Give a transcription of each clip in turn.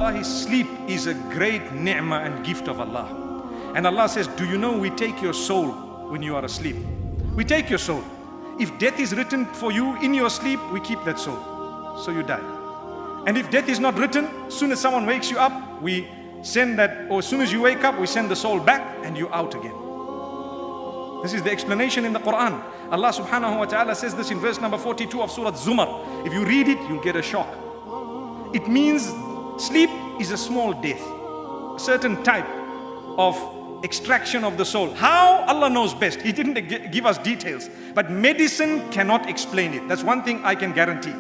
Wallahi, sleep is a great ni'mah and gift of Allah. And Allah says, do you know we take your soul when you are asleep? We take your soul. If death is written for you in your sleep, we keep that soul. So you die. And if death is not written, as soon as someone wakes you up, we send that, or as soon as you wake up, we send the soul back and you're out again. This is the explanation in the Quran. Allah subhanahu wa ta'ala says this in verse number 42 of Surah Zumar. If you read it, you'll get a shock. It means sleep is a small death, a certain type of extraction of the soul. How? Allah knows best. He didn't give us details. But medicine cannot explain it. That's one thing I can guarantee.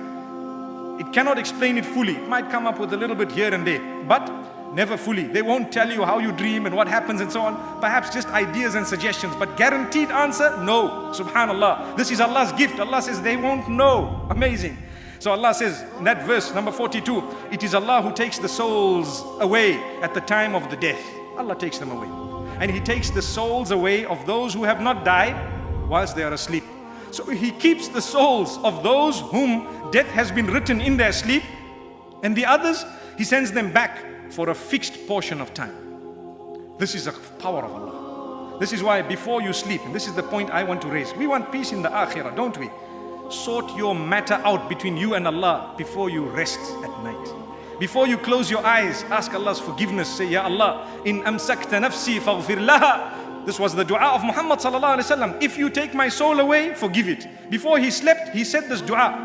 It cannot explain it fully. It might come up with a little bit here and there, but never fully. They won't tell you how you dream and what happens and so on. Perhaps just ideas and suggestions, but guaranteed answer? No. Subhanallah. This is Allah's gift. Allah says they won't know. Amazing. So Allah says in that verse number 42, it is Allah who takes the souls away at the time of the death. Allah takes them away. And He takes the souls away of those who have not died whilst they are asleep. So He keeps the souls of those whom death has been written in their sleep, and the others He sends them back for a fixed portion of time. This is a power of Allah. This is why before you sleep, and this is the point I want to raise, we want peace in the akhirah, don't we? Sort your matter out between you and Allah before you rest at night. Before you close your eyes, ask Allah's forgiveness. Say, Ya Allah, in amsakta nafsi faghfir laha. This was the dua of Muhammad sallallahu alaihi wasallam. If you take my soul away, forgive it. Before he slept, he said this dua.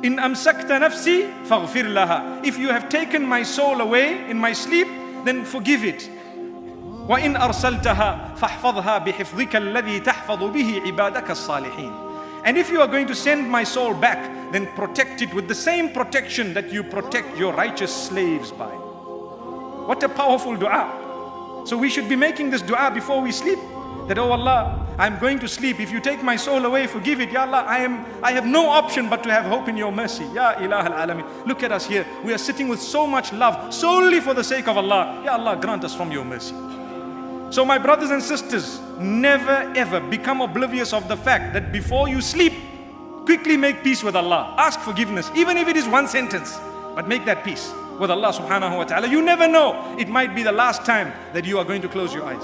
In amsakta nafsi faghfir laha. If you have taken my soul away in my sleep, then forgive it. Wa in arsaltaha fahfadha bihifdhika alladhi tahfadhu bihi ibadaka as-salihin. And if you are going to send my soul back, then protect it with the same protection that you protect your righteous slaves by. What a powerful dua. So we should be making this dua before we sleep. That, oh Allah, I'm going to sleep. If you take my soul away, forgive it. Ya Allah, I have no option but to have hope in your mercy. Ya Ilah al-Alamin. Look at us here. We are sitting with so much love, solely for the sake of Allah. Ya Allah, grant us from your mercy. So my brothers and sisters, never ever become oblivious of the fact that before you sleep, quickly make peace with Allah. Ask forgiveness, even if it is one sentence, but make that peace with Allah subhanahu wa ta'ala. You never know, it might be the last time that you are going to close your eyes.